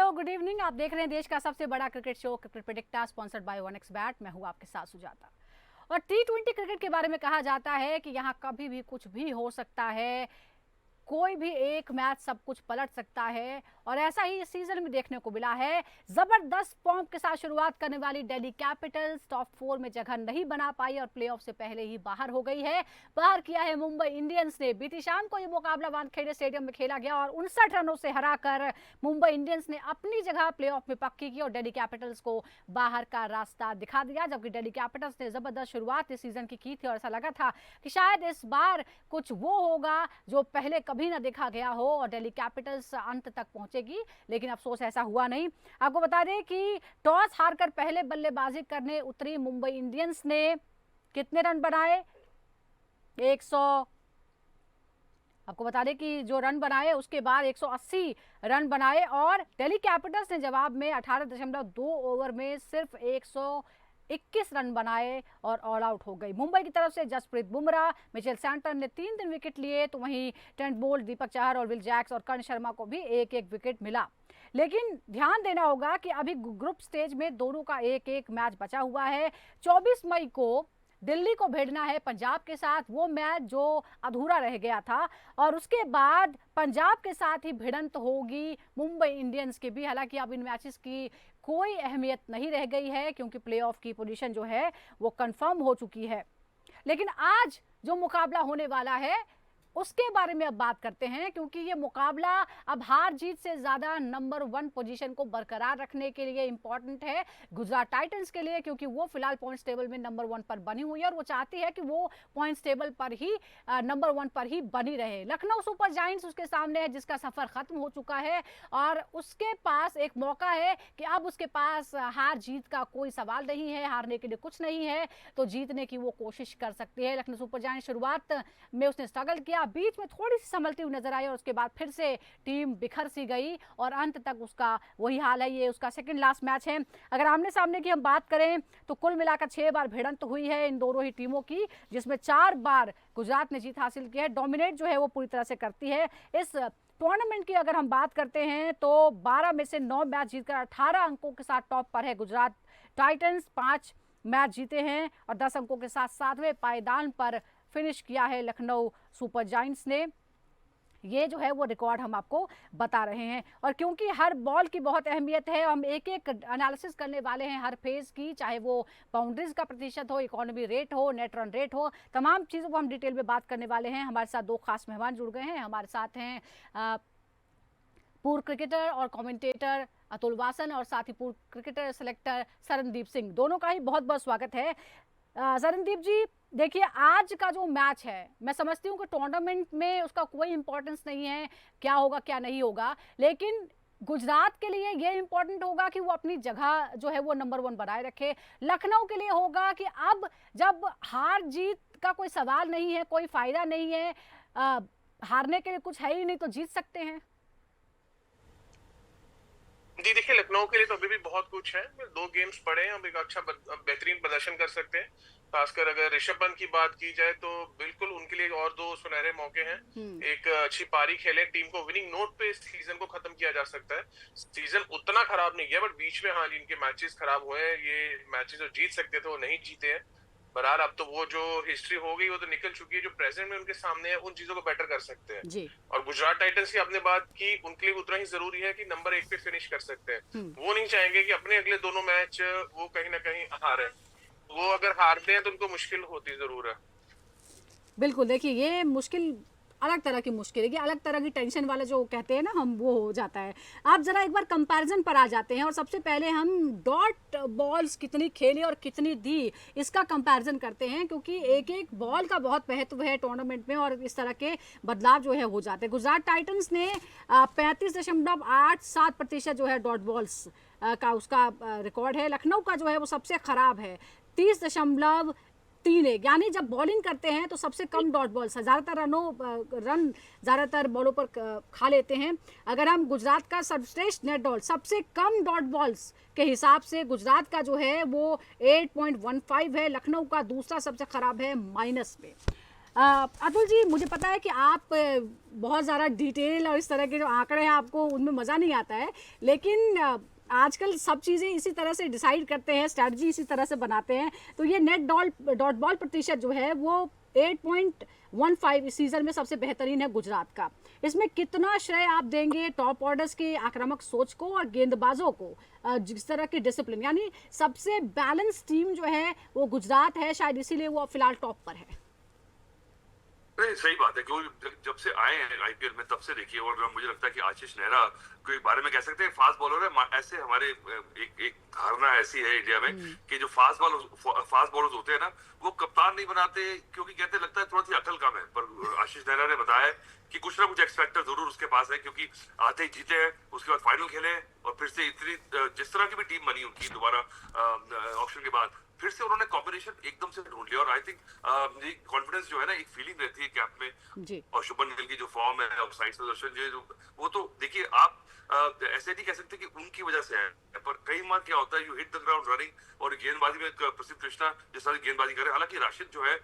Hello good evening. आप देख रहे हैं देश का सबसे बड़ा cricket show cricket predictor sponsored by one x bat. मैं हूं आपके साथ सुजाता। और टी20 क्रिकेट के बारे में कहा जाता है कि यहां कभी भी कुछ भी हो सकता है, कोई भी एक मैच सब कुछ पलट सकता है। और ऐसा ही इस सीजन में देखने को मिला है। जबरदस्त फॉर्म के साथ शुरुआत करने वाली दिल्ली कैपिटल्स टॉप 4 में जगह नहीं बना पाई और प्लेऑफ से पहले ही बाहर हो गई है। बाहर किया है मुंबई इंडियंस ने। बीती शाम को यह मुकाबला वानखेड़े स्टेडियम में खेला गया और 59 रनों से हराकर मुंबई इंडियंस ने अपनी जगह प्लेऑफ में पक्की की और दिल्ली कैपिटल्स को बाहर का रास्ता दिखा दिया। जबकि दिल्ली कैपिटल्स ने जबरदस्त शुरुआत इस सीजन की थी और ऐसा लगा था कि शायद इस बार कुछ वो होगा जो पहले कभी ना देखा गया हो और दिल्ली कैपिटल्स अंत तक पहुंचेगी, लेकिन अफसोस ऐसा हुआ नहीं। आपको बता दें कि टॉस हारकर पहले बल्लेबाजी करने उतरी मुंबई इंडियंस ने कितने रन बनाए? 100। आपको बता दें कि जो रन बनाए उसके बाद 180 रन बनाए और दिल्ली कैपिटल्स ने जवाब में 18.2 ओवर में सिर्फ 121 रन बनाए और ऑल आउट हो गई। मुंबई की तरफ से जसप्रीत बुमराह, मिचेल सैंटनर ने 3 विकेट लिए, तो वहीं ट्रेंट बोल्ट, दीपक चाहर और विल जैक्स और कर्ण शर्मा को भी एक एक विकेट मिला। लेकिन ध्यान देना होगा कि अभी ग्रुप स्टेज में दोनों का एक एक मैच बचा हुआ है। 24 मई को दिल्ली को भिड़ना है पंजाब के साथ, वो मैच जो अधूरा रह गया था, और उसके बाद पंजाब के साथ ही भिड़ंत होगी मुंबई इंडियंस की भी। हालांकि अब इन मैचेस की कोई अहमियत नहीं रह गई है क्योंकि प्लेऑफ की पोजीशन जो है वो कंफर्म हो चुकी है। लेकिन आज जो मुकाबला होने वाला है उसके बारे में अब बात करते हैं, क्योंकि ये मुकाबला अब हार जीत से ज्यादा नंबर 1 पोजीशन को बरकरार रखने के लिए इंपॉर्टेंट है गुजरात टाइटंस के लिए, क्योंकि वो फिलहाल पॉइंट्स टेबल में नंबर 1 पर बनी हुई है और वो चाहती है कि वो पॉइंट्स टेबल पर ही नंबर 1 पर ही बनी रहे। लखनऊ सुपर जायंट्स उसके सामने है जिसका सफर खत्म हो चुका है और उसके पास एक मौका है कि अब उसके पास हार जीत का कोई सवाल नहीं है, हारने के लिए कुछ नहीं है, तो जीतने की वो कोशिश कर सकती है। लखनऊ सुपर जायंट्स शुरुआत में उसने स्ट्रगल किया, बीच में थोड़ी सी संभलती हुई नजर आई और उसके बाद फिर से टीम बिखर सी गई और अंत तक उसका वही हाल है। ये उसका सेकंड लास्ट मैच है। अगर आमने सामने की हम बात करें तो कुल मिलाकर 6 बार भिड़ंत हुई है इन दोनों ही टीमों की, जिसमें 4 बार गुजरात ने जीत हासिल की है। डोमिनेट जो है वो पूरी तरह से करती है। इस टूर्नामेंट की अगर हम बात करते हैं तो 12 में से 9 मैच जीतकर 18 अंकों के साथ टॉप पर है गुजरात टाइटंस। 5 मैच जीते हैं और 10 अंकों के साथ 7वें पायदान पर फिनिश किया है लखनऊ सुपर जायंट्स ने। ये जो है वो रिकॉर्ड हम आपको बता रहे हैं और क्योंकि हर बॉल की बहुत अहमियत है, हम एक एक एनालिसिस करने वाले हैं हर फेज की, चाहे वो बाउंड्रीज का प्रतिशत हो, इकोनॉमी रेट हो, नेट रन रेट हो, तमाम चीज़ों को हम डिटेल में बात करने वाले हैं। हमारे साथ 2 खास मेहमान जुड़ गए हैं। हमारे साथ हैं पूर्व क्रिकेटर और कमेंटेटर अतुल वासन और साथ ही पूर्व क्रिकेटर सेलेक्टर शरणदीप सिंह। दोनों का ही बहुत बहुत स्वागत है। शरणदीप जी, देखिए आज का जो मैच है, मैं समझती हूँ कि टूर्नामेंट में उसका कोई इंपॉर्टेंस नहीं है, क्या होगा क्या नहीं होगा, लेकिन गुजरात के लिए ये इंपॉर्टेंट होगा कि वो अपनी जगह जो है वो नंबर 1 बनाए रखे। लखनऊ के लिए होगा कि अब जब हार जीत का कोई सवाल नहीं है, कोई फायदा नहीं है, हारने के लिए कुछ है ही नहीं, तो जीत सकते हैं। जी देखिए, लखनऊ के लिए तो अभी भी बहुत कुछ है। 2 गेम्स पड़े हैं, अब एक अच्छा बेहतरीन प्रदर्शन कर सकते हैं। खासकर अगर ऋषभ पंत की बात की जाए तो बिल्कुल उनके लिए और 2 सुनहरे मौके हैं। एक अच्छी पारी खेले, टीम को विनिंग नोट पे इस सीजन को खत्म किया जा सकता है। सीजन उतना खराब नहीं गया, बट बीच में हाँ इनके मैचेस खराब हुए हैं। ये मैचेस जो जीत सकते थे वो नहीं जीते हैं। बहरहाल अब तो वो जो हिस्ट्री हो गई वो तो निकल चुकी है। जो प्रेजेंट में उनके सामने है उन चीजों को बेटर कर सकते हैं जी। और गुजरात टाइटंस की आपने बात की, उनके लिए उतना ही जरूरी है कि नंबर 1 पे फिनिश कर सकते हैं। वो नहीं चाहेंगे कि अपने अगले दोनों मैच वो कहीं ना कहीं हारे। वो अगर हारते हैं तो उनको मुश्किल होती जरूर है। बिल्कुल, देखिए ये मुश्किल अलग तरह की मुश्किल है कि अलग तरह की टेंशन वाला जो कहते हैं ना हम, वो हो जाता है। आप जरा एक बार कंपैरिजन पर आ जाते हैं और सबसे पहले हम डॉट बॉल्स कितनी खेली और कितनी दी इसका कंपैरिजन करते हैं, क्योंकि एक एक बॉल का बहुत महत्व है टूर्नामेंट में और इस तरह के बदलाव जो है हो जाते हैं। गुजरात टाइटंस ने 35.87% जो है डॉट बॉल्स का उसका रिकॉर्ड है। लखनऊ का जो है वो सबसे खराब है, 30.31, यानी जब बॉलिंग करते हैं तो सबसे कम डॉट बॉल्स, ज़्यादातर रन ज़्यादातर बॉलों पर खा लेते हैं। अगर हम गुजरात का सर्वश्रेष्ठ नेट बॉल, सबसे कम डॉट बॉल्स के हिसाब से गुजरात का जो है वो 8.15 है। लखनऊ का दूसरा सबसे खराब है, माइनस पे। अतुल जी, मुझे पता है कि आप बहुत ज़्यादा डिटेल और इस तरह के जो आंकड़े हैं आपको उनमें मज़ा नहीं आता है, लेकिन आजकल सब चीज़ें इसी तरह से डिसाइड करते हैं, स्ट्रैटेजी इसी तरह से बनाते हैं। तो ये नेट डॉट बॉल प्रतिशत जो है वो 8.15 इस सीज़न में सबसे बेहतरीन है गुजरात का। इसमें कितना श्रेय आप देंगे टॉप ऑर्डर्स की आक्रामक सोच को और गेंदबाजों को, जिस तरह की डिसिप्लिन, यानी सबसे बैलेंस टीम जो है वो गुजरात है, शायद इसीलिए वो फिलहाल टॉप पर है। नहीं, सही बात है क्योंकि जब से आए हैं आईपीएल में तब से देखिए, और मुझे लगता है कि आशीष नेहरा के बारे में कह सकते हैं फास्ट बॉलर है। ऐसे हमारे एक धारणा ऐसी है इंडिया में कि जो फास्ट बॉलर्स होते हैं ना, वो कप्तान नहीं बनाते क्योंकि कहते लगता है थोड़ा सी अकल कम है। पर आशीष नेहरा ने बताया कि कुछ ना कुछ एक्स फैक्टर जरूर उसके पास है, क्योंकि आते ही जीते हैं, उसके बाद फाइनल खेले और फिर से इतनी जिस तरह की भी टीम बनी उनकी दोबारा ऑप्शन के बाद फिर से उन्होंने कॉम्बिनेशन एकदम से ढूंढ लिया। और आई थिंक ये कॉन्फिडेंस जो है ना, एक फीलिंग रहती है कैंप में जी। और शुभमन गिल की जो फॉर्म है और साइड प्रदर्शन जो वो तो देखिए आप ऐसे नहीं कह सकते कि उनकी वजह से है, पर कई बार क्या होता है you hit the ground running और गेंदबाजी में प्रसिद्ध कृष्णा जिस तरह गेंदबाजी करे। हालांकि राशिद जो है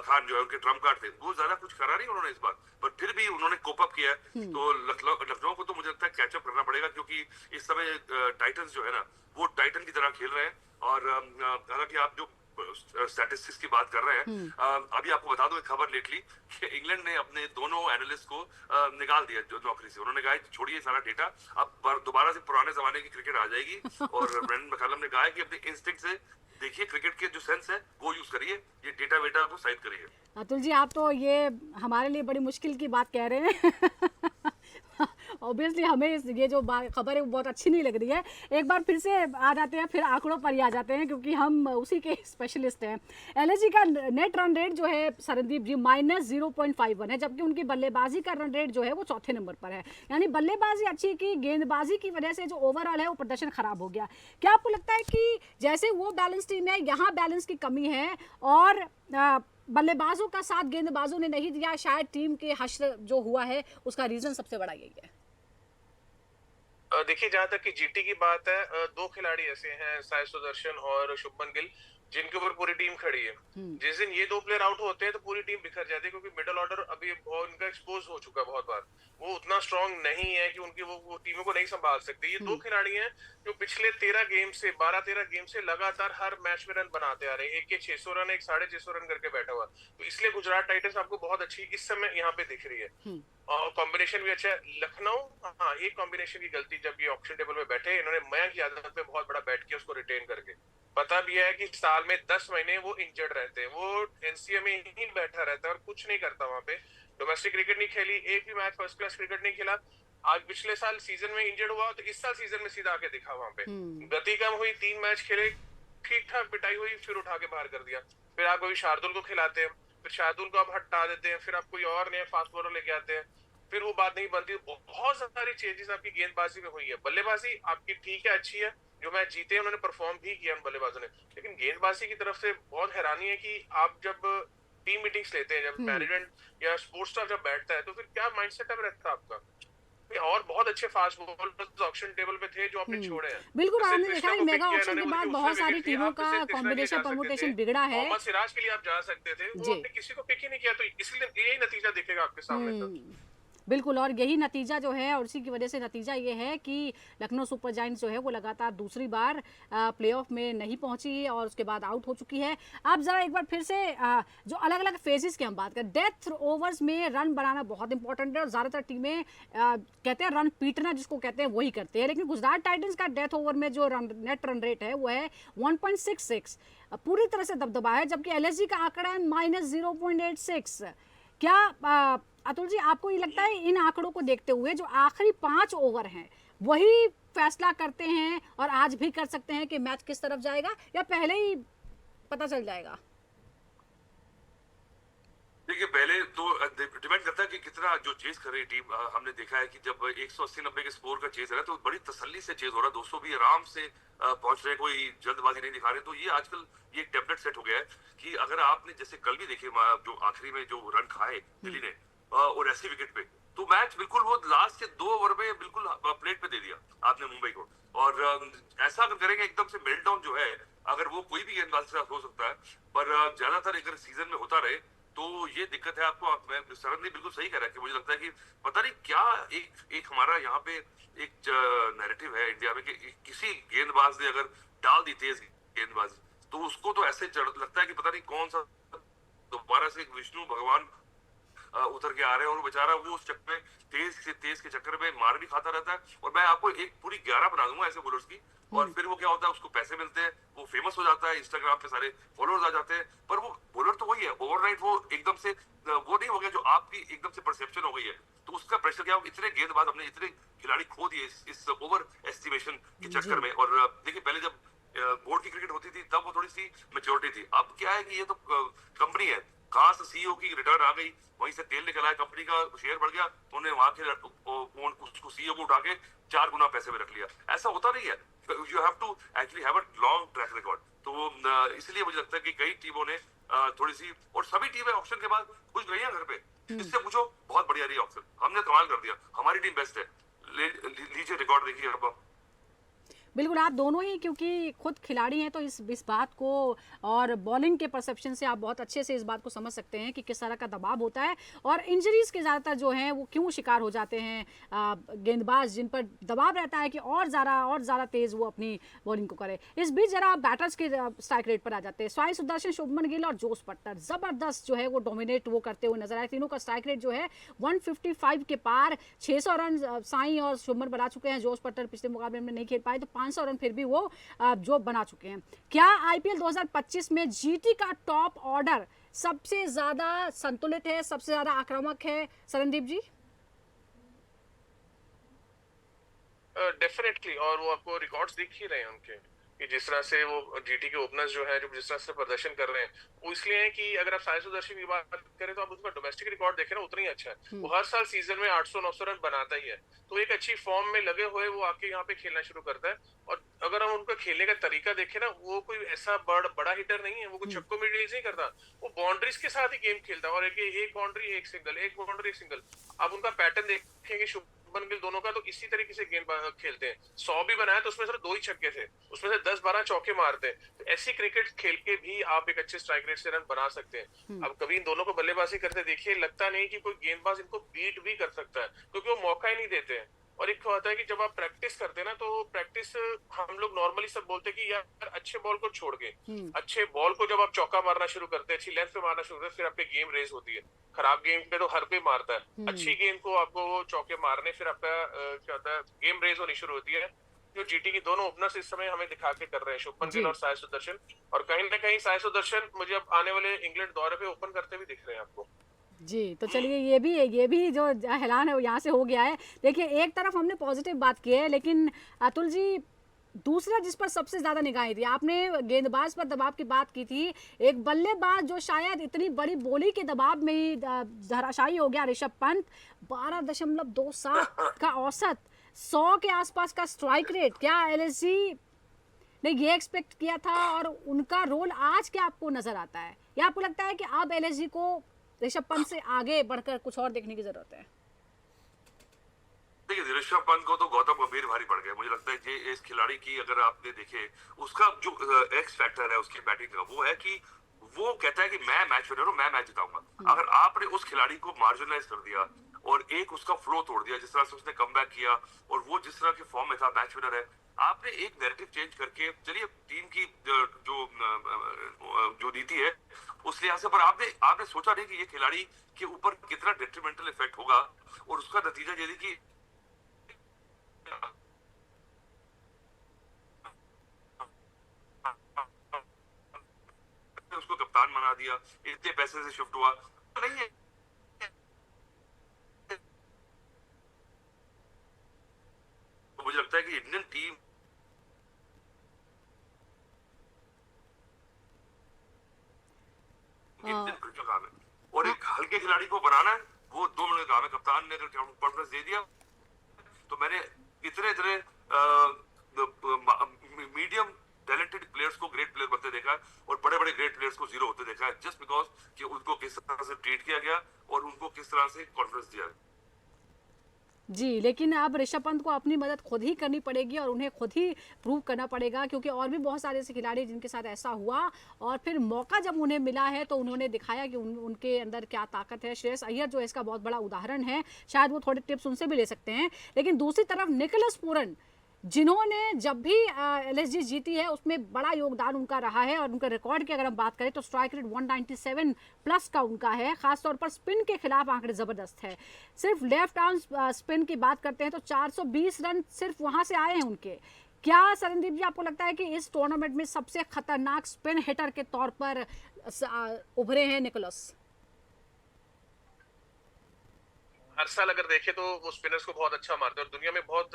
खान जो है उनके ट्रम्प कार्ड थे, वो ज्यादा कुछ करा नहीं उन्होंने इस बार, पर फिर भी उन्होंने कोप अप किया। तो लखनऊ को तो मुझे लगता है कैचअप करना पड़ेगा, क्योंकि इस समय टाइटंस जो है ना वो टाइटन की तरह खेल रहे हैं। और हालांकि आप जो स्टैटिस्टिक्स की बात कर रहे हैं, अभी आपको बता दो एक खबर लेटली कि इंग्लैंड ने अपने दोनों एनालिस्ट को निकाल दिया जो नौकरी से। उन्होंने कहा छोड़िए सारा डेटा, अब दोबारा से पुराने जमाने की क्रिकेट आ जाएगी। और ब्रेंडन मैकलम ने कहा है कि अपने इंस्टिंक्ट से देखिए, क्रिकेट के जो सेंस है वो यूज करिए, ये डेटा वेटा को साइड करिए। अतुल जी, आप तो ये हमारे लिए बड़ी मुश्किल की बात कह रहे हैं। ऑब्वियसली हमें ये जो खबर है वो बहुत अच्छी नहीं लग रही है। एक बार फिर से आ जाते हैं, फिर आंकड़ों पर ही आ जाते हैं, क्योंकि हम उसी के स्पेशलिस्ट हैं। एलएसजी का नेट रन रेट जो है सरनदीप जी -0.51 है, जबकि उनकी बल्लेबाजी का रन रेट जो है वो चौथे नंबर पर है। यानी बल्लेबाजी अच्छी की, गेंदबाजी की वजह से जो ओवरऑल है वो प्रदर्शन खराब हो गया। क्या आपको लगता है कि जैसे वो बैलेंस टीम है, यहाँ बैलेंस की कमी है और बल्लेबाजों का साथ गेंदबाजों ने नहीं दिया, शायद टीम के हश्र जो हुआ है उसका रीजन सबसे बड़ा यही है? देखिए, जहां तक कि जीटी की बात है, दो खिलाड़ी ऐसे हैं साई सुदर्शन और शुभमन गिल जिनके ऊपर पूरी टीम खड़ी है। जिस दिन ये दो प्लेयर आउट होते हैं तो पूरी टीम बिखर जाती है, क्योंकि मिडिल ऑर्डर अभी उनका एक्सपोज हो चुका है बहुत बार। वो उतना स्ट्रांग नहीं है कि उनकी वो टीमों को नहीं संभाल सकते। ये दो खिलाड़ी हैं जो पिछले 12-13 गेम से लगातार हर मैच में रन बनाते आ रहे हैं। एक के 600 रन, एक 650 रन करके बैठा हुआ। तो इसलिए गुजरात टाइटंस आपको बहुत अच्छी इस समय यहाँ पे दिख रही है और कॉम्बिनेशन भी अच्छा है। लखनऊ, हाँ, एक कॉम्बिनेशन की गलती, जब ये ऑक्शन टेबल में बैठे इन्होंने मयंक यादव पे बहुत बड़ा बैट किया उसको रिटेन करके। पता भी है कि साल में 10 महीने वो इंजर्ड रहते हैं, वो एनसीए में ही बैठा रहता है और कुछ नहीं करता वहां पे। डोमेस्टिक क्रिकेट नहीं खेली, एक भी मैच फर्स्ट क्लास क्रिकेट नहीं खेला। आज पिछले साल सीजन में इंजर्ड हुआ तो इस साल सीजन में सीधा आके दिखा वहां पे। गति कम हुई, 3 मैच खेले, ठीक ठाक पिटाई हुई, फिर उठा के बाहर कर दिया। फिर आप कोई शार्दुल को खिलाते हैं, फिर शार्दुल को आप हटा देते हैं, फिर आप कोई और नए फास्ट बॉलर लेके आते हैं, फिर वो बात नहीं बनती। बहुत सारी चेंजेस आपकी गेंदबाजी में हुई है। बल्लेबाजी आपकी ठीक है, अच्छी है, जो मैच जीते उन्होंने परफॉर्म भी किया उन बल्लेबाजों ने, लेकिन गेंदबाजी की तरफ से बहुत हैरानी है कि आप जब टीम मीटिंग्स लेते हैं, जब मैनेजमेंट या स्पोर्ट्स स्टाफ जब बैठता है, तो फिर क्या माइंडसेट अब रहता है आपका? और बहुत अच्छे फास्ट बॉलर्स ऑक्शन टेबल पे थे जो आपने छोड़े हैं। बिल्कुल, आपने देखा है मेगा ऑक्शन के बाद बहुत सारी टीमों का कॉम्बिनेशन परमुटेशन बिगड़ा है। मोहम्मद सिराज के लिए आप जा सकते थे, वो आपने किसी को पिक ही नहीं किया, तो इसलिए यही नतीजा दिखेगा आपके सामने। बिल्कुल, और यही नतीजा जो है, और इसी की वजह से नतीजा ये है कि लखनऊ सुपर जायंट्स जो है वो लगातार दूसरी बार प्लेऑफ में नहीं पहुंची और उसके बाद आउट हो चुकी है। आप ज़रा एक बार फिर से जो अलग अलग फेजेस की हम बात करें, डेथ ओवर्स में रन बनाना बहुत इंपॉर्टेंट है और ज़्यादातर टीमें कहते हैं रन पीटना जिसको कहते हैं वही करते हैं, लेकिन गुजरात टाइटंस का डेथ ओवर में जो नेट रन रेट है वो है 1.66, पूरी तरह से दबदबा है, जबकि एलएसजी का आंकड़ा है -0.86। क्या अतुल जी, आपको ये लगता है इन आंकड़ों को देखते हुए जो आखिरी 5 ओवर हैं वही फैसला करते हैं और आज भी कर सकते हैं कि मैच किस तरफ जाएगा, या पहले ही पता चल जाएगा? देखिए, पहले तो डिपेंड करता है कि कितना जो चेस कर रही टीम। हमने देखा है कि जब 180-90 के स्कोर का चेस है तो बड़ी तसल्ली से चेस हो रहा है, 200 भी आराम से पहुंच रहे, कोई जल्दबाजी नहीं दिखा रहे। तो ये आजकल ये एक टेम्पलेट सेट हो गया है कि अगर आपने जैसे कल भी देखे जो आखिरी में जो रन खाए दिल्ली ने और ऐसी विकेट पे, तो मैच बिल्कुल वो लास्ट के 2 ओवर में बिल्कुल प्लेट पे दे दिया आपने मुंबई को। और ऐसा अगर करेंगे एकदम से मेल्टडाउन जो है, अगर वो कोई भी गेंदबाज के साथ हो सकता है, पर ज्यादातर अगर सीजन में होता रहे तो ये दिक्कत है आपको। सरन ने बिल्कुल सही कह रहा है कि मुझे लगता है कि पता नहीं क्या एक हमारा यहाँ पे एक नैरेटिव है इंडिया में कि किसी गेंदबाज ने अगर डाल दी तेज गेंदबाजी तो उसको तो ऐसे लगता है कि पता नहीं कौन सा दोबारा से विष्णु भगवान उतर के आ रहे हैं, और वो बेचारा वो उस चक्कर में तेज के चक्कर में मार भी खाता रहता है। और मैं आपको एक पूरी 11 बना दूंगा ऐसे बॉलर्स की, और फिर वो क्या होता है, उसको पैसे मिलते हैं, वो फेमस हो जाता है, इंस्टाग्राम पे सारे फॉलोअर्स आ जाते हैं, पर वो बॉलर तो वही है, ओवरनाइट वो एकदम से वो नहीं हो गया जो आपकी एकदम से परसेप्शन हो गई है। तो उसका प्रेशर क्या, इतने गेंदबाज हमने इतने खिलाड़ी खो दिए इस ओवर एस्टिमेशन के चक्कर में। और देखिए पहले जब बोर्ड की क्रिकेट होती थी तब वो थोड़ी सी मेच्योरिटी थी, अब क्या है कि ये तो कंपनी है, कहां से सीईओ की रिटर्न आ गई, वहीं से तेल निकला है, कंपनी का शेयर बढ़ गया, तो उन्होंने वहां के उसको सीईओ को उठा के 4 गुना पैसे में रख लिया। ऐसा होता नहीं है, you have to actually have a long track record. तो इसलिए मुझे लगता है कि कई टीमों ने थोड़ी सी, और सभी टीमें ऑप्शन के बाद खुश गई हैं घर पे, इससे पूछो बहुत बढ़िया रही ऑप्शन, हमने कमाल कर दिया, हमारी टीम बेस्ट है, लीजिए रिकॉर्ड देखिए अब। बिल्कुल, आप दोनों ही क्योंकि खुद खिलाड़ी हैं तो इस बात को और बॉलिंग के परसेप्शन से आप बहुत अच्छे से इस बात को समझ सकते हैं कि किस तरह का दबाव होता है और इंजरीज के ज़्यादातर जो हैं वो क्यों शिकार हो जाते हैं गेंदबाज, जिन पर दबाव रहता है कि और ज़्यादा तेज़ वो अपनी बॉलिंग को करे। इस बीच जरा बैटर्स के स्ट्राइक रेट पर आ जाते हैं। साई सुदर्शन, शुभमन गिल और जोस बटलर ज़बरदस्त जो है वो डोमिनेट वो करते हुए नजर आए। तीनों का स्ट्राइक रेट जो है 155 के पार, 600 रन साई और शुभमन बना चुके हैं। जोस बटलर पिछले मुकाबले में नहीं खेल पाए तो 500 रन फिर भी वो जो बना चुके हैं। क्या आईपीएल 2025 में जीटी का टॉप ऑर्डर सबसे ज्यादा संतुलित है, सबसे ज्यादा आक्रामक है सरनदीप जी? डेफिनेटली, और वो आपको रिकॉर्ड्स दिख ही रहे हैं उनके कि जिस तरह से वो जीटी के ओपनर्स जो है जो जिस तरह से प्रदर्शन कर रहे हैं, वो इसलिए है कि अगर आप साई सुदर्शन की बात करें तो आप उसका डोमेस्टिक रिकॉर्ड देखें ना, उतना ही अच्छा है। वो हर साल सीजन में 800-900 रन बनाता ही है, तो एक अच्छी फॉर्म में लगे हुए वो आके यहाँ पे खेलना शुरू करता है। और अगर हम उनका खेलने का तरीका देखें ना, वो कोई ऐसा बड़ा हिटर नहीं है, वो कोई छक्कों में रिलीज नहीं करता, वो बाउंड्रीज के साथ ही गेम खेलता है, और एक बाउंड्री एक सिंगल, एक बाउंड्री एक सिंगल। आप उनका पैटर्न देखेंगे शुभमन गिल दोनों का, तो इसी तरीके से गेंद खेलते हैं। 100 भी बनाया तो उसमें सिर्फ 2 ही छक्के थे, उसमें से 10-12 चौके मारते हैं। तो ऐसी क्रिकेट खेल के भी आप एक अच्छे स्ट्राइक रेट से रन बना सकते हैं। अब कभी इन दोनों को बल्लेबाजी करते देखिए, लगता नहीं कि कोई गेंदबाज इनको बीट भी कर सकता है, क्योंकि वो मौका ही नहीं देते हैं। और एक होता है कि जब आप प्रैक्टिस करते हैं ना, तो प्रैक्टिस हम लोग नॉर्मली सब बोलते हैं कि यार अच्छे बॉल को छोड़ के, अच्छे बॉल को जब आप चौका मारना शुरू करते हैं, अच्छी लेंथ पे मारना शुरू करते हैं, फिर आपकी गेम रेस होती है। खराब गेम पे तो हर कोई मारता है, अच्छी गेंद को आपको चौके मारने, फिर आपका क्या होता है, गेम रेस होनी शुरू होती है। जो जीटी की दोनों ओपनर्स इस समय हमें दिखा के कर रहे हैं, शुभमन गिल और साई सुदर्शन। और कहीं ना कहीं साई सुदर्शन मुझे अब आने वाले इंग्लैंड दौरे पे ओपन करते भी दिख रहे हैं आपको। जी, तो चलिए ये भी जो ऐलान है वो यहाँ से हो गया है। देखिए, एक तरफ हमने पॉजिटिव बात की है, लेकिन अतुल जी दूसरा जिस पर सबसे ज्यादा निगाहें थी, आपने गेंदबाज पर दबाव की बात की थी, एक बल्लेबाज जो शायद इतनी बड़ी बोली के दबाव में ही धराशायी हो गया, ऋषभ पंत। 12.27 का औसत, 100 के आसपास का स्ट्राइक रेट। क्या एलएसजी ने ये एक्सपेक्ट किया था, और उनका रोल आज क्या आपको नजर आता है, या आपको लगता है कि अब एलएसजी को ऋषभ पंत से आगे बढ़कर कुछ और देखने की जरूरत है? देखिए, ऋषभ पंत को तो गौतम गंभीर भारी पड़ गए। मुझे लगता है कि इस खिलाड़ी की अगर आपने देखे, उसका जो एक्स फैक्टर है उसकी बैटिंग का, वो है कि वो कहता है कि मैं मैच विनर हूं, मैं मैच जिताऊंगा। अगर आपने उस खिलाड़ी को मार्जिनलाइज कर दिया और एक उसका फ्लो तोड़ दिया, जिस तरह से उसने कमबैक किया और वो जिस तरह के फॉर्म में था, मैच विनर है, आपने एक नैरेटिव चेंज करके, चलिए टीम की जो नीति है उस लिहाज से, पर आपने सोचा नहीं कि ये खिलाड़ी के ऊपर कितना डेट्रीमेंटल इफेक्ट होगा, और उसका नतीजा ये कि उसको कप्तान बना दिया, इतने पैसे से शिफ्ट हुआ नहीं है। तो मुझे लगता है कि इंडियन टीम का काम है, और एक हल्के खिलाड़ी को बनाना है, वो 2 मिनट का काम है। कप्तान ने अगर कॉन्फिडेंस दे दिया, तो मैंने इतने मीडियम टैलेंटेड प्लेयर्स को ग्रेट प्लेयर बनते देखा है, और बड़े ग्रेट प्लेयर्स को जीरो होते देखा है, जस्ट बिकॉज कि उनको किस तरह से ट्रीट किया गया और उनको किस तरह से कॉन्फिडेंस दिया। जी, लेकिन अब ऋषभ पंत को अपनी मदद खुद ही करनी पड़ेगी और उन्हें खुद ही प्रूव करना पड़ेगा, क्योंकि और भी बहुत सारे ऐसे खिलाड़ी जिनके साथ ऐसा हुआ और फिर मौका जब उन्हें मिला है तो उन्होंने दिखाया कि उनके अंदर क्या ताकत है। श्रेयस अय्यर जो है इसका बहुत बड़ा उदाहरण है, शायद वो थोड़े टिप्स उनसे भी ले सकते हैं। लेकिन दूसरी तरफ निकोलस पूरन, जिन्होंने जब भी एलएसजी जीती है उसमें बड़ा योगदान उनका रहा है, और उनके रिकॉर्ड की अगर हम बात करें तो स्ट्राइक रेट 197 प्लस का उनका है। खासतौर पर स्पिन के खिलाफ आंकड़े ज़बरदस्त है। सिर्फ लेफ्ट आर्म स्पिन की बात करते हैं तो 420 रन सिर्फ वहां से आए हैं उनके। क्या सरनदीप जी आपको लगता है कि इस टूर्नामेंट में सबसे खतरनाक स्पिन हिटर के तौर पर उभरे हैं निकोलस? हर साल अगर देखें तो वो स्पिनर्स को बहुत अच्छा मारते हैं, और दुनिया में बहुत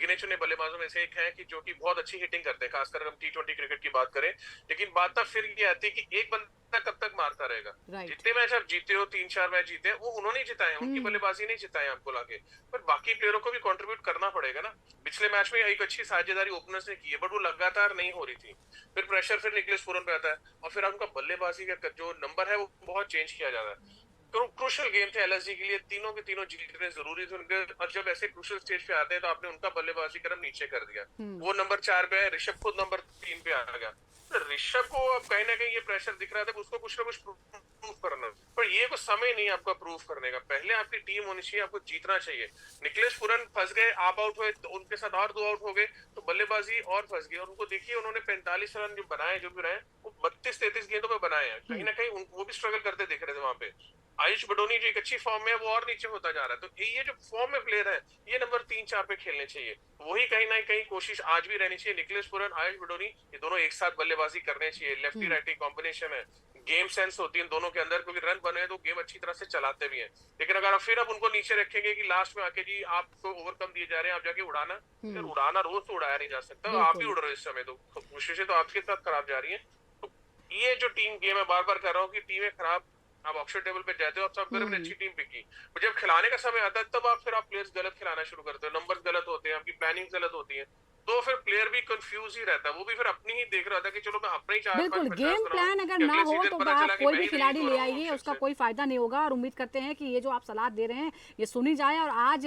गिने चुने बल्लेबाजों में से एक है कि जो कि बहुत अच्छी हिटिंग करते हैं, खासकर हम T20 क्रिकेट की बात करें। लेकिन बात तब फिर ये आती है कि एक बंदा कब तक मारता रहेगा। जितने मैच आप जीते हो, 3-4 मैच जीते हैं, वो उन्होंने जिताए, उनकी बल्लेबाजी नहीं जिताए आपको लाके, पर बाकी प्लेयरों को भी कंट्रीब्यूट करना पड़ेगा ना। पिछले मैच में एक अच्छी साझेदारी ओपनर्स ने की है, बट वो लगातार नहीं हो रही थी। फिर प्रेशर फिर निकोलस पूरन पे आता है, और फिर उनका बल्लेबाजी का जो नंबर है वो बहुत चेंज किया जाता है। तो क्रूशल गेम थे एलएसजी के लिए, तीनों के तीनों जीतने जरूरी थे उनके, और जब ऐसे क्रूशल स्टेज पे आते हैं तो आपने उनका बल्लेबाजी क्रम नीचे कर दिया। वो नंबर 4 पे है, ऋषभ खुद नंबर 3 पे आ गया। तो ऋषभ को अब कहीं ना कहीं ये प्रेशर दिख रहा था, उसको कुछ ना कुछ प्रूव करना, पर ये कुछ समय नहीं आपका प्रूव करने का। पहले आपकी टीम होनी चाहिए, आपको जीतना चाहिए। निकोलस पूरन फंस गए, आप आउट हुए तो उनके साथ और 2 आउट हो गए, तो बल्लेबाजी और फंस गई। और उनको देखिए, उन्होंने 45 रन जो बनाए, जो भी रहे, वो 32-33 गेंदों पे बनाए हैं। कहीं ना कहीं वो भी स्ट्रगल करते दिख रहे थे वहां पे। आयुष बडोनी जो एक अच्छी फॉर्म में है, वो और नीचे होता जा रहा है। तो ये जो फॉर्म में प्लेयर है, ये नंबर 3-4 पे खेलने चाहिए। वही कहीं ना कहीं कोशिश आज भी रहनी चाहिए। निकोलस पूरन, आयुष बडोनी, ये दोनों एक साथ बल्लेबाजी करने चाहिए। लेफ्टी राइटी कॉम्बिनेशन है, गेम सेंस होती है इन दोनों के अंदर, क्योंकि रन बने तो गेम अच्छी तरह से चलाते भी हैं। लेकिन अगर आप फिर अब उनको नीचे रखेंगे कि लास्ट में आके जी आपको ओवरकम दिए जा रहे हैं, आप जाके उड़ाना, फिर उड़ाना रोज तो उड़ाया नहीं जा सकता। आप ही उड़ रहे हो इस समय, तो कोशिशें तो आपके साथ खराब जा रही है। तो ये जो टीम गेम है, बार बार कर रहा हूँ कि टीमें खराब, आप ऑक्शन टेबल पे जाते हो, आप सब मैंने अच्छी टीम पिकी, पर जब खिलाने का समय आता है तब आप प्लेयर्स गलत खिलाना शुरू करते हो, नंबर्स गलत होते हैं, आपकी प्लानिंग गलत होती है, तो फिर प्लेयर भी कंफ्यूज ही रहता है। वो भी फिर अपनी ही देख रहा था कि चलो मैं अपने ही 4-5 बिल्कुल, गेम प्लान अगर ना हो तो आप कोई भी खिलाड़ी ले आइए, उसका कोई फायदा नहीं होगा। और उम्मीद करते हैं कि ये जो आप सलाह दे रहे हैं ये सुनी जाए, और आज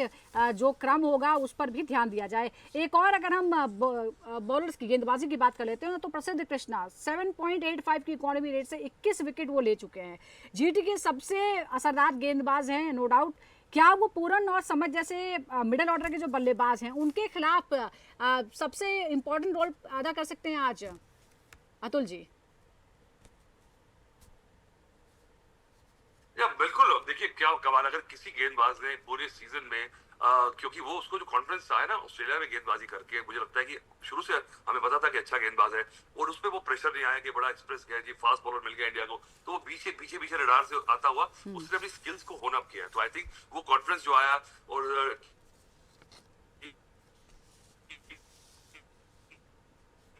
जो क्रम होगा उस पर भी ध्यान दिया जाए। एक और अगर हम बॉलर्स की गेंदबाजी की बात कर लेते हैं तो प्रसिद्ध कृष्णा 7.85 की इकोनॉमी रेट से 21 विकेट वो ले चुके हैं। जीटी के सबसे असरदार गेंदबाज हैं, नो डाउट। क्या वो पूरन और समझ जैसे मिडिल ऑर्डर के जो बल्लेबाज हैं उनके खिलाफ सबसे इंपॉर्टेंट रोल अदा कर सकते हैं आज, अतुल जी? या बिल्कुल, देखिए क्या कमाल, अगर किसी गेंदबाज ने पूरे सीजन में क्योंकि वो उसको जो कॉन्फिडेंस आया ना ऑस्ट्रेलिया में गेंदबाजी करके, मुझे लगता है कि शुरू से हमें पता था कि अच्छा गेंदबाज है, और उसमें वो प्रेशर नहीं आया कि बड़ा एक्सप्रेस गया जी, फास्ट बॉलर मिल गया इंडिया को, तो वो पीछे पीछे पीछे रडार से आता हुआ उसने अपनी स्किल्स को होन अप किया। तो आई थिंक वो कॉन्फिडेंस जो आया, और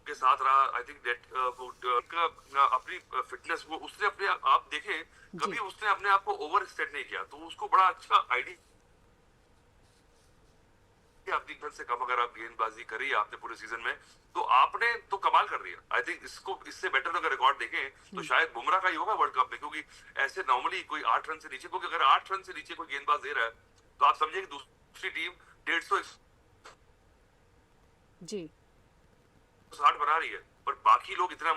के साथ रहा, आई थिंक दैट अपनी फिटनेस, वो उसने अपने आप देखे, कभी उसने अपने आप को ओवर एक्सटेंड नहीं किया, तो उसको बड़ा अच्छा आइडिया अपनी घर से कम अगर आप गेंदबाजी करी आपने पूरे सीजन में, तो आपने तो कमाल कर रही है। आई थिंक इसको इससे बेटर अगर रिकॉर्ड देखें तो शायद बुमराह का ही होगा वर्ल्ड कप में, क्योंकि ऐसे नॉर्मली कोई 8 रन से नीचे, क्योंकि अगर 8 रन से नीचे कोई गेंदबाज दे रहा है तो आप समझिए कि दूसरी टीम 150 जी 60 बना रही है, पर बाकी लोग इतना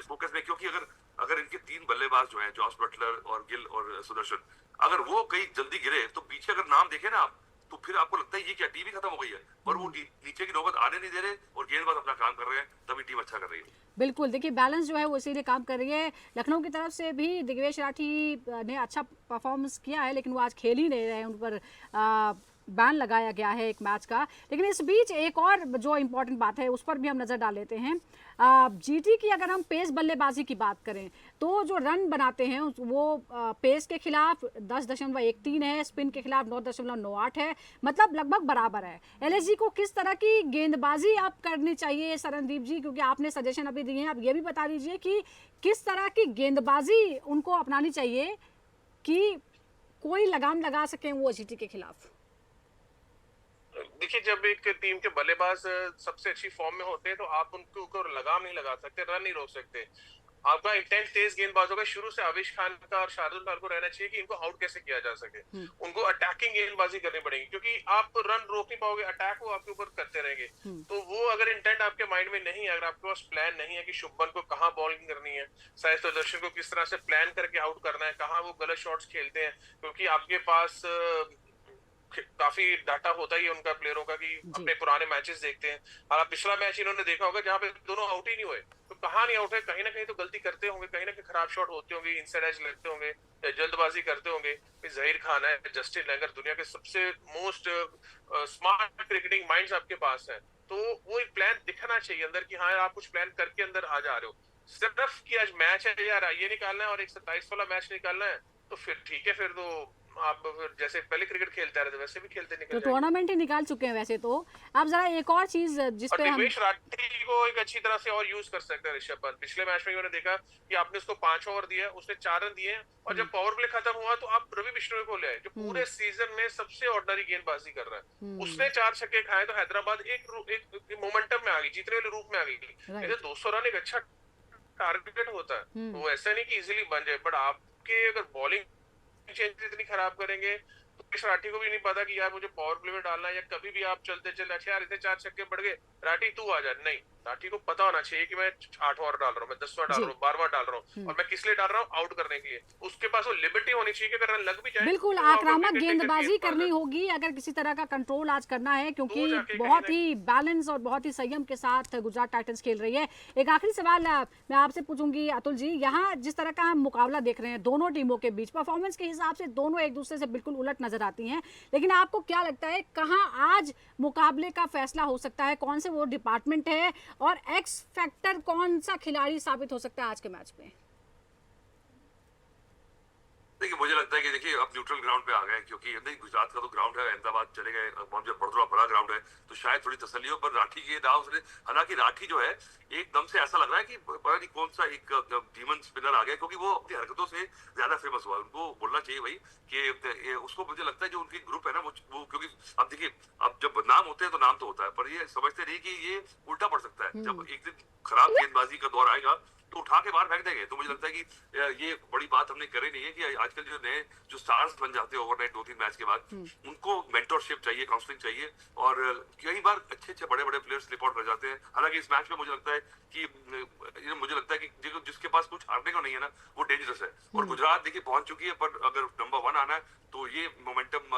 फोकस में, क्योंकि अगर इनके 3 बल्लेबाज जो हैं, जॉस बटलर और गिल और सुदर्शन, अगर वो कहीं जल्दी गिरे तो पीछे अगर नाम देखे ना आप, तो फिर आपको लगता है ये क्या टीम ही खत्म हो गई है, और वो नीचे की नौबत आने नहीं दे रहे और गेंदबाज अपना काम कर रहे हैं, तभी टीम अच्छा कर रही है। बिल्कुल, देखिए बैलेंस जो है वो इसीलिए काम कर रही है। लखनऊ की तरफ से भी दिग्वेश राठी ने अच्छा परफॉर्मेंस किया है, लेकिन वो आज खेल ही नहीं रहे हैं, उन पर बैन लगाया गया है एक मैच का। लेकिन इस बीच एक और जो इम्पोर्टेंट बात है उस पर भी हम नज़र डाल लेते हैं। जीटी की अगर हम पेस बल्लेबाजी की बात करें तो जो रन बनाते हैं वो पेस के खिलाफ 10.13 है, स्पिन के खिलाफ 9.98 है, मतलब लगभग बराबर है। एलएसजी को किस तरह की गेंदबाजी आप करनी चाहिए सरनदीप जी, क्योंकि आपने सजेशन अभी दिए हैं, आप ये भी बता दीजिए कि किस तरह की गेंदबाजी उनको अपनानी चाहिए कि कोई लगाम लगा सकें वो जीटी के खिलाफ। देखिए, जब एक टीम के बल्लेबाज सबसे अच्छी फॉर्म में होते हैं तो आप उनको ऊपर लगाम नहीं लगा सकते, रन नहीं रोक सकते। आपका इंटेंट तेज गेंदबाजों का शुरू से आविश खान का और शार्दुल ठाकुर को रहना चाहिए कि इनको आउट कैसे किया जा सके। उनको अटैकिंग गेंदबाजी करनी पड़ेगी, क्योंकि आप रन रोक नहीं पाओगे, अटैक वो आपके ऊपर करते रहेंगे। तो वो अगर इंटेंट आपके माइंड में नहीं है, अगर आपके पास प्लान नहीं है कि शुभमन को कहाँ बॉलिंग करनी है, साई सुदर्शन को किस तरह से प्लान करके आउट करना है, कहाँ वो गलत शॉट्स खेलते हैं, क्योंकि आपके पास काफी डाटा होता ही है उनका प्लेयरों का कि अपने पुराने मैचेस देखते हैं। हालांकि पिछला मैच इन्होंने देखा होगा जहां पे दोनों आउट ही नहीं हुए, तो कहाँ नहीं आउट है, कहीं ना कहीं तो गलती करते होंगे, कहीं ना कहीं खराब शॉट होते होंगे, इनसाइड एज लगते होंगे या जल्दबाजी करते होंगे। जहीर खान है, जस्टिन लैंगर, दुनिया के सबसे मोस्ट स्मार्ट क्रिकेटिंग माइंड्स आपके पास है, तो वो एक प्लान दिखना चाहिए अंदर कि हाँ आप कुछ प्लान करके अंदर आ जा रहे हो। सिर्फ कि आज मैच है यार ये निकालना है और एक 27 वाला मैच निकालना है, तो फिर ठीक है, फिर तो आप फिर जैसे पहले क्रिकेट खेलते आ रहे थे वैसे भी खेलते निकल तो जाएंगे। टूर्नामेंट ही निकाल चुके हैं वैसे तो। आप जरा एक और चीज जिस और पे हम दिग्वेश राठी को एक अच्छी तरह से और यूज कर सकते हैं ऋषभ पंत। पिछले मैच में मैंने देखा कि आपने उसको 5 ओवर दिया, उसने 4 रन दिए, और जब पावर प्ले खत्म हुआ तो आप रवि बिश्नोई को ले आए जो पूरे सीजन में सबसे ऑर्डिनरी गेंदबाजी कर रहा है। उसने 4 छक्के खाए तो हैदराबाद एक मोमेंटम में आ गई, जीतने वाले रूप में आ गई। 200 रन एक अच्छा टारगेट होता है, तो ऐसा नहीं कि इजीली बन जाए, बट आपके अगर बॉलिंग चेंज इतनी खराब करेंगे तो इस राठी को भी नहीं पता कि यार मुझे पावर प्ले में डालना है, या कभी भी आप चलते चलते अच्छा यार इतने 4 छक्के बढ़ गए, राठी तू आ जा। नहीं, राठी को पता होना चाहिए कि मैं 8 ओवर डाल रहा हूँ, मैं 10 ओवर डाल रहा हूँ, 12 डाल रहा हूँ, और मैं किस लिए डाल रहा हूँ, आउट करने के लिए। उसके पास वो लिबर्टी होनी चाहिए कि अगर रन लग भी जाए बिल्कुल तो आक्रामक गेंदबाजी करनी होगी अगर किसी तरह का कंट्रोल आज करना है, क्योंकि बहुत ही बैलेंस और बहुत ही संयम के साथ गुजरात टाइटंस खेल रही है। एक आखिरी सवाल मैं आपसे पूछूंगी अतुल जी, यहाँ जिस तरह का हम मुकाबला देख रहे हैं दोनों टीमों के बीच, परफॉर्मेंस के हिसाब से दोनों एक दूसरे से बिल्कुल उलट नजर आती हैं, लेकिन आपको क्या लगता है कहाँ आज मुकाबले का फैसला हो सकता है, कौन से वो डिपार्टमेंट है और एक्स फैक्टर कौन सा खिलाड़ी साबित हो सकता है आज के मैच में? देखिए मुझे लगता है कि देखिए अब न्यूट्रल ग्राउंड पे आ गए, क्योंकि नहीं गुजरात का तो ग्राउंड है, अहमदाबाद चले गए, जब बड़ा बड़ा ग्राउंड है तो शायद थोड़ी तसल्ली हो, पर राठी के दाव उसने, हालांकि राठी जो है एकदम से ऐसा लग रहा है कि पता नहीं कौन सा एक डीमन स्पिनर आ गया, क्योंकि वो अपनी हरकतों से ज्यादा फेमस हुआ। उनको बोलना चाहिए भाई कि उसको मुझे लगता है जो उनकी ग्रुप है ना वो क्योंकि अब देखिए अब जब नाम होते हैं तो नाम तो होता है, पर ये समझते नहीं कि ये उल्टा पड़ सकता है। जब एक दिन खराब गेंदबाजी का दौर आएगा तो उठा के बाहर फेंक देंगे। तो मुझे लगता है कि ये बड़ी बात हमने करी नहीं है कि आजकल जो नए जो स्टार्स बन जाते हैं ओवरनाइट 2-3 मैच के बाद, उनको मेंटरशिप चाहिए, काउंसलिंग चाहिए, और कई बार अच्छे बड़े बड़े प्लेयर्स स्लिप आउट कर जाते हैं। हालांकि इस मैच में मुझे लगता है कि जिसके पास कुछ हारने को नहीं है ना वो डेंजरस है, और गुजरात देखिए पहुंच चुकी है, पर अगर नंबर 1 आना है तो ये मोमेंटम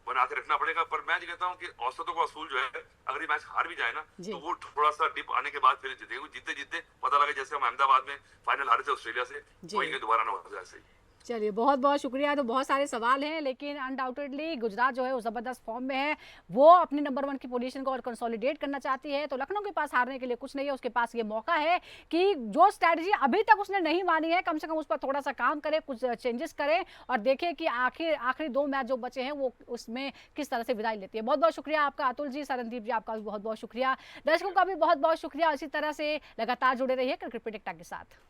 बना के रखना पड़ेगा। पर मैं कहता हूँ कि औसतों का असूल जो है, अगर ये मैच हार भी जाए ना तो वो थोड़ा सा डिप आने के बाद फिर जीते जीते पता लगा जैसे हम अहमदाबाद में फाइनल हारे थे ऑस्ट्रेलिया से, वही दोबारा ना हो जाए ऐसे ही। चलिए बहुत बहुत शुक्रिया। तो बहुत सारे सवाल हैं, लेकिन अनडाउटेडली गुजरात जो है वो ज़बरदस्त फॉर्म में है, वो अपनी नंबर 1 की पोजीशन को और कंसोलिडेट करना चाहती है। तो लखनऊ के पास हारने के लिए कुछ नहीं है, उसके पास ये मौका है कि जो स्ट्रैटेजी अभी तक उसने नहीं मानी है कम से कम उस पर थोड़ा सा काम करे, कुछ चेंजेस करे, और देखे कि आखिरी 2 मैच जो बचे हैं वो उसमें किस तरह से विदाई लेती है। बहुत बहुत शुक्रिया आपका अतुल जी, सरनदीप जी आपका भी बहुत बहुत शुक्रिया, दर्शकों का भी बहुत बहुत शुक्रिया। इसी तरह से लगातार जुड़े रहिए क्रिकेट प्रेडिक्टर के साथ।